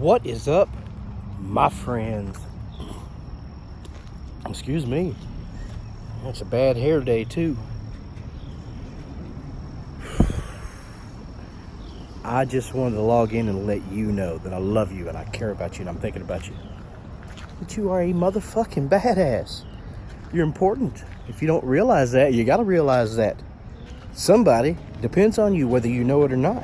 What is up, my friends? Excuse me. It's a bad hair day too. I just wanted to log in and let you know that I love you and I care about you and I'm thinking about you. That you are a motherfucking badass. You're important. If you don't realize that, you gotta realize that somebody depends on you, whether you know it or not.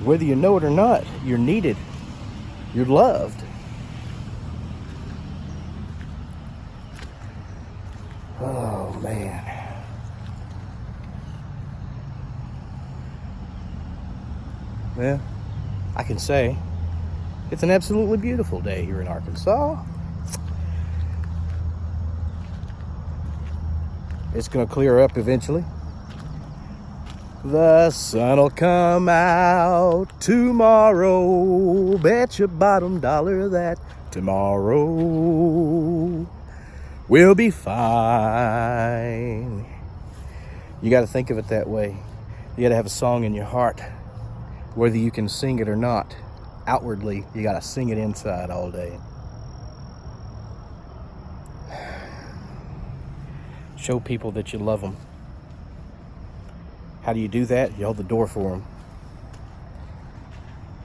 Whether you know it or not, you're needed. You're loved. Oh, man. Well, I can say it's an absolutely beautiful day here in Arkansas. It's going to clear up eventually. The sun'll come out tomorrow. Bet your bottom dollar that tomorrow will be fine. You got to think of it that way. You got to have a song in your heart, whether you can sing it or not. Outwardly, you got to sing it inside all day. Show people that you love them. How do you do that? You hold the door for them.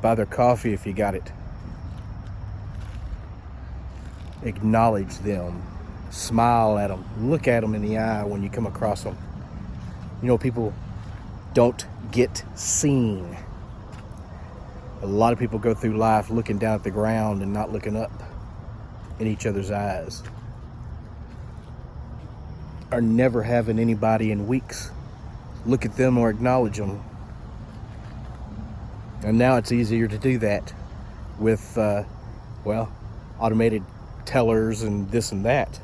Buy their coffee if you got it. Acknowledge them. Smile at them. Look at them in the eye when you come across them. You know, people don't get seen. A lot of people go through life looking down at the ground and not looking up in each other's eyes. Or never having anybody in weeks look at them or acknowledge them. And now it's easier to do that with, automated tellers and this and that.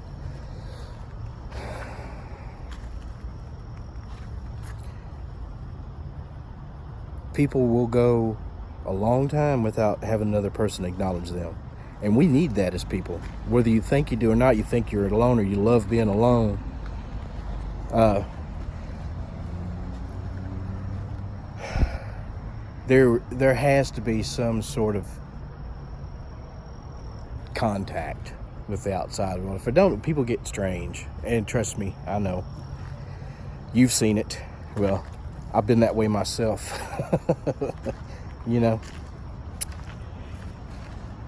People will go a long time without having another person acknowledge them. And we need that as people. Whether you think you do or not, you think you're alone or you love being alone. There has to be some sort of contact with the outside world. If it don't, people get strange. And trust me, I know. You've seen it. Well, I've been that way myself. You know,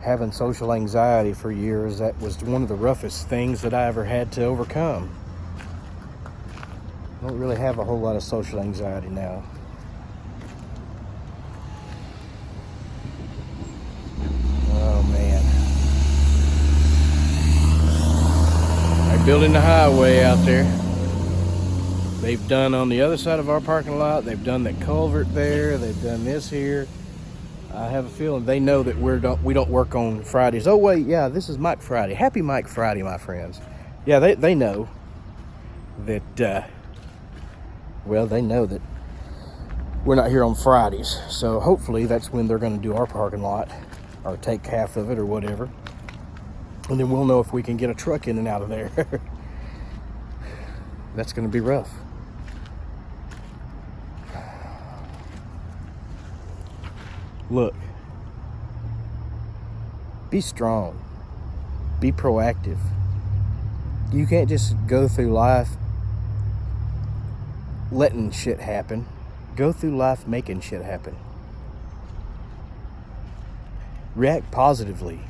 having social anxiety for years, that was one of the roughest things that I ever had to overcome. I don't really have a whole lot of social anxiety now. Building the highway out there. They've done on the other side of our parking lot. They've done that culvert there. They've done this here. I have a feeling they know that we don't work on Fridays. Oh wait, yeah, this is Mike Friday. Happy Mike Friday, my friends. Yeah, they know that. They know that we're not here on Fridays. So hopefully that's when they're going to do our parking lot, or take half of it, or whatever. And then we'll know if we can get a truck in and out of there. That's going to be rough. Look. Be strong. Be proactive. You can't just go through life letting shit happen. Go through life making shit happen. React positively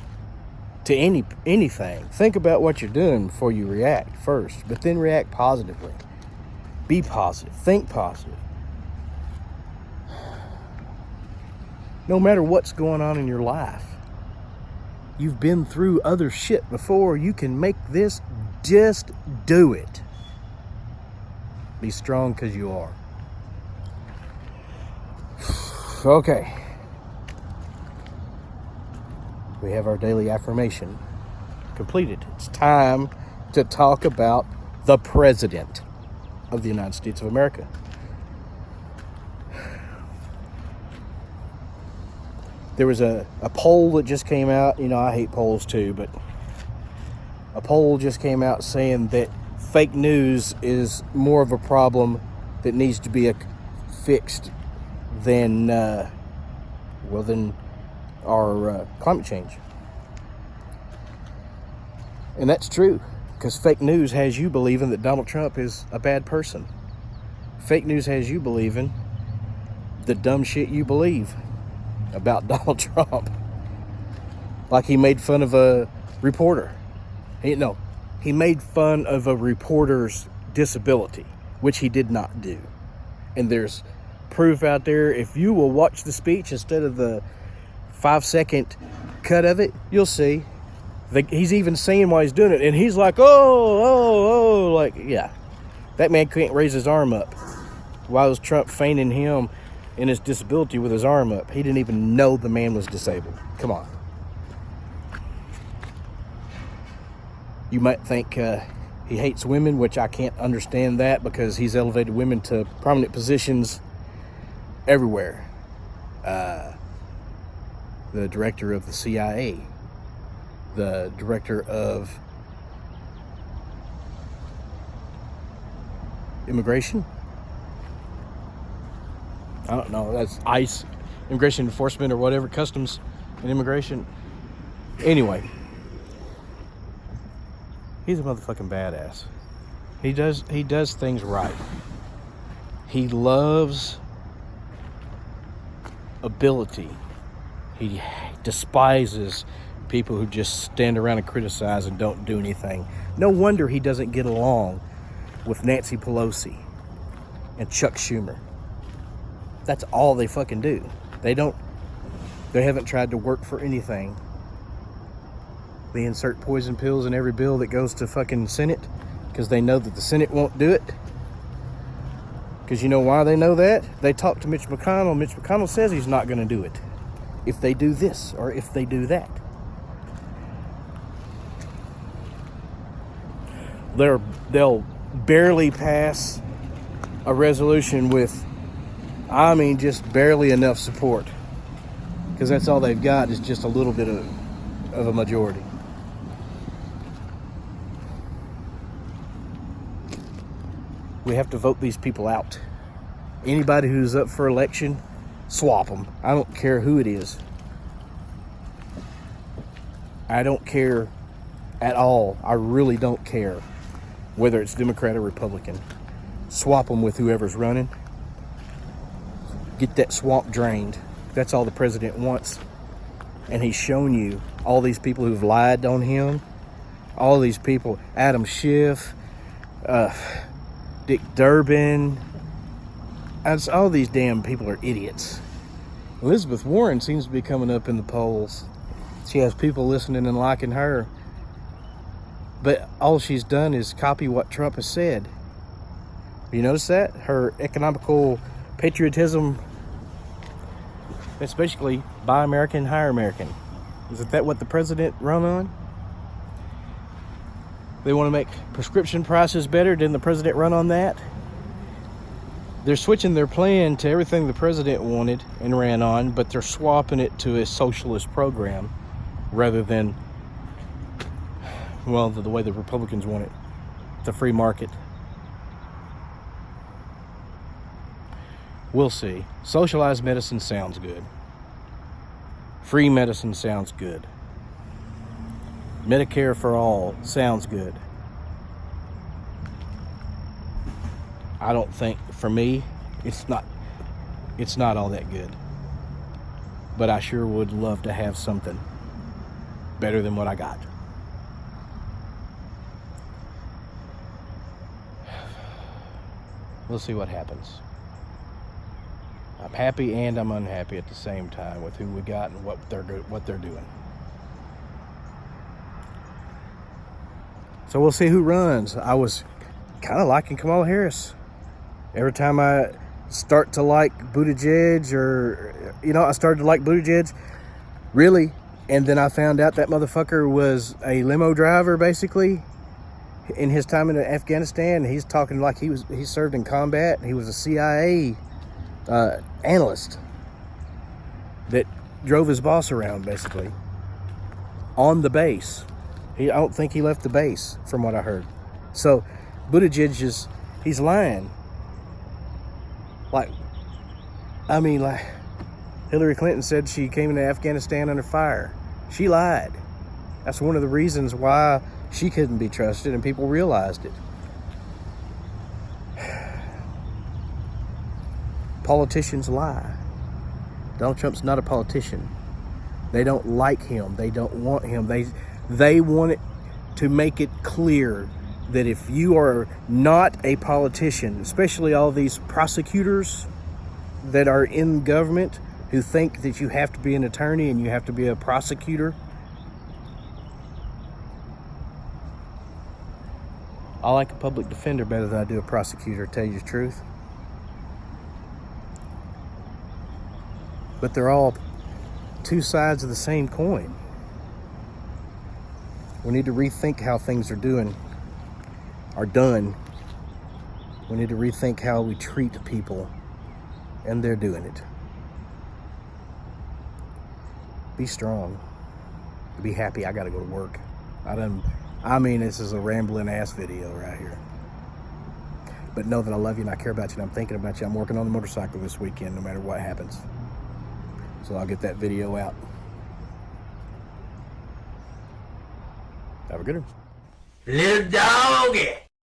to anything. Think about what you're doing before you react first, but then react positively. Be positive. Think positive. No matter what's going on in your life, you've been through other shit before. You can make this. Just do it. Be strong because you are. Okay. We have our daily affirmation completed. It's time to talk about the President of the United States of America. There was a poll that just came out. You know, I hate polls too, but a poll just came out saying that fake news is more of a problem that needs to be fixed than, than our climate change. And that's true, because fake news has you believing that Donald Trump is a bad person. Fake news has you believing the dumb shit you believe about Donald Trump. Like he made fun of a reporter. He made fun of a reporter's disability, which he did not do. And there's proof out there. If you will watch the speech instead of the 5-second cut of it, you'll see. He's even saying while he's doing it, and he's like, oh, like, yeah. That man can't raise his arm up. Why was Trump feigning him in his disability with his arm up? He didn't even know the man was disabled. Come on. You might think he hates women, which I can't understand that, because he's elevated women to prominent positions everywhere. The director of the CIA, the director of immigration. I don't know, that's ICE, immigration enforcement or whatever, customs and immigration. Anyway, he's a motherfucking badass. He does things right. He loves ability. He despises people who just stand around and criticize and don't do anything. No wonder he doesn't get along with Nancy Pelosi and Chuck Schumer. That's all they fucking do. They haven't tried to work for anything. They insert poison pills in every bill that goes to fucking Senate because they know that the Senate won't do it. Because you know why they know that? They talked to Mitch McConnell. Mitch McConnell says he's not going to do it if they do this or if they do that. They'll barely pass a resolution with, just barely enough support. Because that's all they've got is just a little bit of a majority. We have to vote these people out. Anybody who's up for election, swap them. I don't care who it is. I don't care at all. I really don't care whether it's Democrat or Republican. Swap them with whoever's running. Get that swamp drained. That's all the president wants. And he's shown you all these people who've lied on him. All these people, Adam Schiff, Dick Durbin. All these damn people are idiots. Elizabeth Warren seems to be coming up in the polls. She has people listening and liking her. But all she's done is copy what Trump has said. You notice that? Her economical patriotism, it's basically buy American, hire American. Isn't that what the president run on? They want to make prescription prices better. Didn't the president run on that? They're switching their plan to everything the president wanted and ran on, but they're swapping it to a socialist program rather than, the way the Republicans want it, the free market. We'll see. Socialized medicine sounds good. Free medicine sounds good. Medicare for all sounds good. I don't think, for me, it's not all that good. But I sure would love to have something better than what I got. We'll see what happens. I'm happy and I'm unhappy at the same time with who we got and what they're doing. So we'll see who runs. I was kind of liking Kamala Harris. Every time I start to like Buttigieg, I started to like Buttigieg, really, and then I found out that motherfucker was a limo driver, basically, in his time in Afghanistan. He's talking like he served in combat. He was a CIA analyst that drove his boss around, basically, on the base. I don't think he left the base, from what I heard. So Buttigieg he's lying. Like Hillary Clinton said she came into Afghanistan under fire. She lied. That's one of the reasons why she couldn't be trusted, and people realized it. Politicians lie. Donald Trump's not a politician. They don't like him. They don't want him. They want it to make it clear that if you are not a politician, especially all these prosecutors that are in government who think that you have to be an attorney and you have to be a prosecutor. I like a public defender better than I do a prosecutor, to tell you the truth. But they're all two sides of the same coin. We need to rethink how things are done. We need to rethink how we treat people, and they're doing it. Be strong. Be happy. I gotta go to work. This is a rambling ass video right here. But know that I love you and I care about you and I'm thinking about you. I'm working on the motorcycle this weekend no matter what happens. So I'll get that video out. Have a good one. Little doggy.